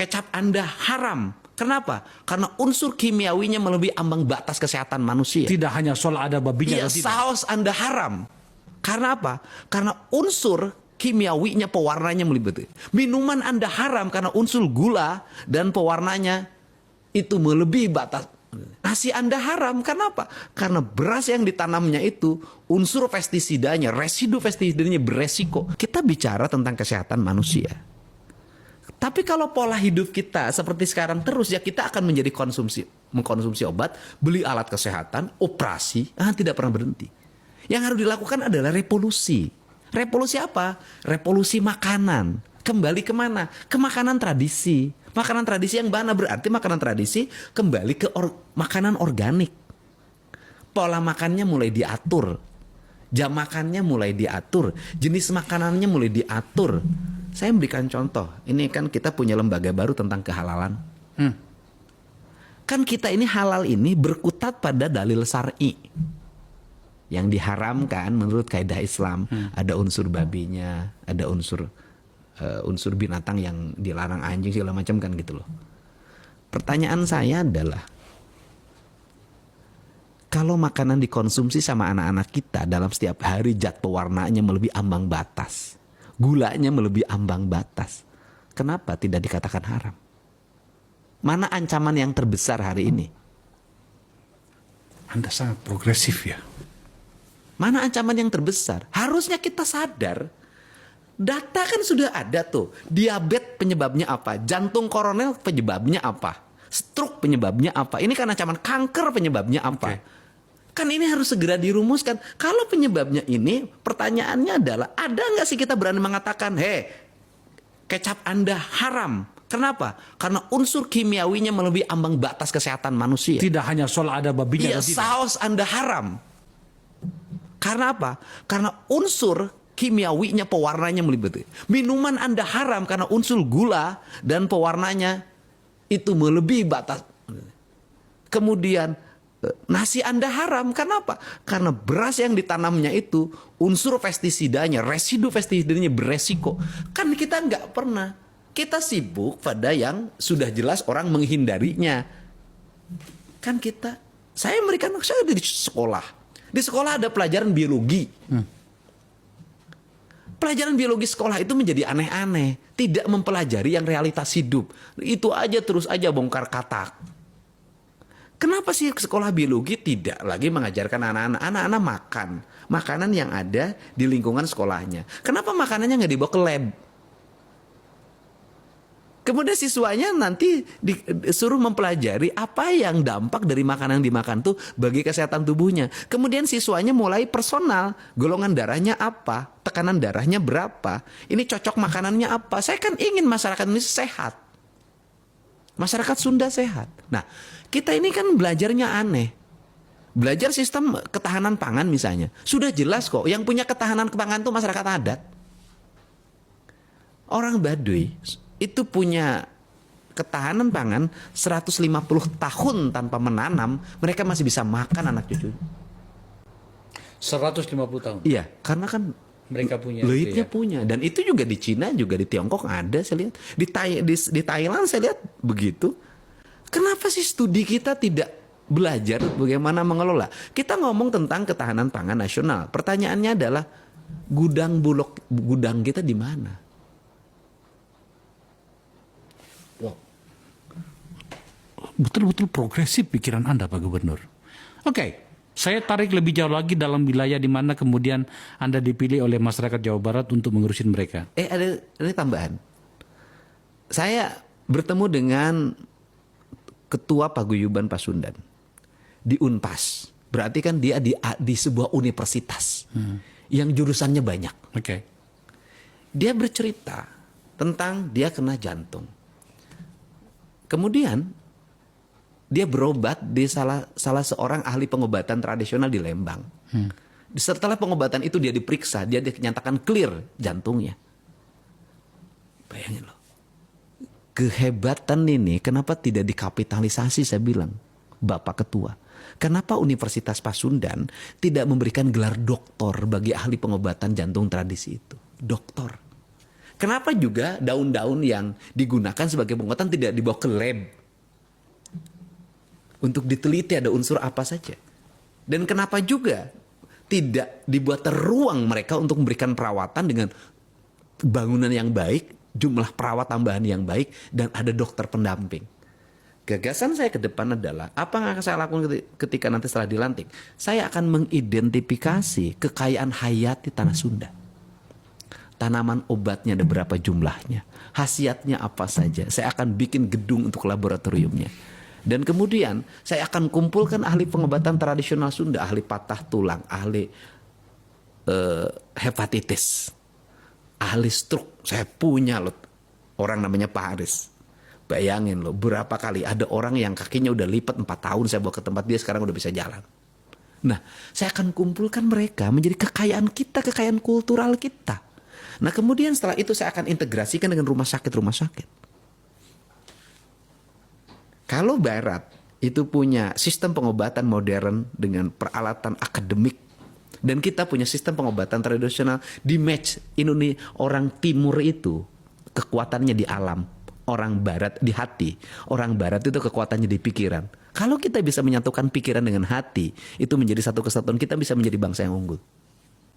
kecap Anda haram. Kenapa? Karena unsur kimiawinya melebihi ambang batas kesehatan manusia. Tidak hanya soal ada babinya Iya, atau tidak. saus Anda haram. Karena apa? Karena unsur kimiawinya, pewarnanya melibatkan. Minuman Anda haram karena unsur gula dan pewarnanya itu melebihi batas. Nasi Anda haram. Kenapa? Karena beras yang ditanamnya itu unsur pestisidanya, residu pestisidanya beresiko. Kita bicara tentang kesehatan manusia. Tapi kalau pola hidup kita seperti sekarang terus, ya kita akan menjadi mengkonsumsi obat, beli alat kesehatan, operasi, tidak pernah berhenti. Yang harus dilakukan adalah revolusi. Revolusi apa? Revolusi makanan. Kembali kemana? Ke makanan tradisi. Makanan tradisi yang mana? Berarti makanan tradisi kembali ke makanan organik. Pola makannya mulai diatur. Jam makannya mulai diatur. Jenis makanannya mulai diatur. Saya memberikan contoh. Ini kan kita punya lembaga baru tentang kehalalan. Kan kita ini halal ini berkutat pada dalil syar'i. Yang diharamkan menurut kaidah Islam. Ada unsur babinya, ada unsur binatang yang dilarang, anjing segala macam kan gitu loh. Pertanyaan saya adalah, kalau makanan dikonsumsi sama anak-anak kita dalam setiap hari, zat pewarnanya melebihi ambang batas, gulanya melebihi ambang batas, kenapa tidak dikatakan haram? Mana ancaman yang terbesar hari ini? Anda sangat progresif ya. Mana ancaman yang terbesar? Harusnya kita sadar. Data kan sudah ada tuh. Diabetes penyebabnya apa? Jantung koroner penyebabnya apa? Stroke penyebabnya apa? Ini kan ancaman kanker penyebabnya apa? Kan ini harus segera dirumuskan. Kalau penyebabnya ini, pertanyaannya adalah, ada nggak sih kita berani mengatakan, kecap Anda haram? Kenapa? Karena unsur kimiawinya melebihi ambang batas kesehatan manusia. Tidak hanya soal ada babinya Iya, atau tidak. saus Anda haram. Karena apa? Karena unsur kimiawinya, pewarnanya melibatkan. Minuman Anda haram karena unsur gula dan pewarnanya itu melebihi batas. Kemudian nasi Anda haram. Kenapa? Karena beras yang ditanamnya itu unsur pestisidanya, residu pestisidanya beresiko. Kan kita nggak pernah. Kita sibuk pada yang sudah jelas orang menghindarinya. Kan saya memberikan, saya di sekolah. Di sekolah ada pelajaran biologi. Pelajaran biologi sekolah itu menjadi aneh-aneh. Tidak mempelajari yang realitas hidup. Itu aja terus aja bongkar katak. Kenapa sih sekolah biologi tidak lagi mengajarkan anak-anak makan makanan yang ada di lingkungan sekolahnya? Kenapa makanannya nggak dibawa ke lab? Kemudian siswanya nanti disuruh mempelajari apa yang dampak dari makanan yang dimakan tuh bagi kesehatan tubuhnya. Kemudian siswanya mulai personal, golongan darahnya apa, tekanan darahnya berapa, ini cocok makanannya apa. Saya kan ingin masyarakat ini sehat. Masyarakat Sunda sehat. Nah, kita ini kan belajarnya aneh. Belajar sistem ketahanan pangan misalnya. Sudah jelas kok, yang punya ketahanan pangan tuh masyarakat adat. Orang Baduy itu punya ketahanan pangan 150 tahun tanpa menanam, mereka masih bisa makan anak cucu. 150 tahun. Iya, karena kan Mereka punya. leitnya punya. Dan itu juga di Cina, juga di Tiongkok ada saya lihat. Di Thailand saya lihat begitu. Kenapa sih studi kita tidak belajar bagaimana mengelola? Kita ngomong tentang ketahanan pangan nasional. Pertanyaannya adalah gudang kita di mana? Betul-betul progresif pikiran Anda, Pak Gubernur. Oke, saya tarik lebih jauh lagi dalam wilayah di mana kemudian Anda dipilih oleh masyarakat Jawa Barat untuk mengurusin mereka. Ada tambahan. Saya bertemu dengan Ketua Paguyuban Pasundan di Unpas. Berarti kan dia di sebuah universitas yang jurusannya banyak. Oke. Dia bercerita tentang dia kena jantung. Kemudian dia berobat di salah seorang ahli pengobatan tradisional di Lembang. Setelah pengobatan itu dia diperiksa, dia dinyatakan clear jantungnya. Bayangin loh. Kehebatan ini kenapa tidak dikapitalisasi, saya bilang, Bapak Ketua. Kenapa Universitas Pasundan tidak memberikan gelar doktor bagi ahli pengobatan jantung tradisi itu? Doktor. Kenapa juga daun-daun yang digunakan sebagai pengobatan tidak dibawa ke lab untuk diteliti ada unsur apa saja? Dan kenapa juga tidak dibuat ruang mereka untuk memberikan perawatan dengan bangunan yang baik, jumlah perawat tambahan yang baik, dan ada dokter pendamping? Gagasan saya ke depan adalah, apa yang akan saya lakukan ketika nanti setelah dilantik? Saya akan mengidentifikasi kekayaan hayati tanah Sunda. Tanaman obatnya ada berapa jumlahnya, khasiatnya apa saja. Saya akan bikin gedung untuk laboratoriumnya. Dan kemudian saya akan kumpulkan ahli pengobatan tradisional Sunda, ahli patah tulang, ahli hepatitis, ahli stroke. Saya punya loh orang namanya Pak Haris. Bayangin loh, berapa kali ada orang yang kakinya udah lipat 4 tahun saya bawa ke tempat dia, sekarang udah bisa jalan. Nah, saya akan kumpulkan mereka menjadi kekayaan kita, kekayaan kultural kita. Nah, kemudian setelah itu saya akan integrasikan dengan rumah sakit-rumah sakit. Kalau Barat itu punya sistem pengobatan modern dengan peralatan akademik, dan kita punya sistem pengobatan tradisional, di match Indonesia, orang Timur itu kekuatannya di alam, orang Barat di hati. Orang Barat itu kekuatannya di pikiran. Kalau kita bisa menyatukan pikiran dengan hati, itu menjadi satu kesatuan, kita bisa menjadi bangsa yang unggul.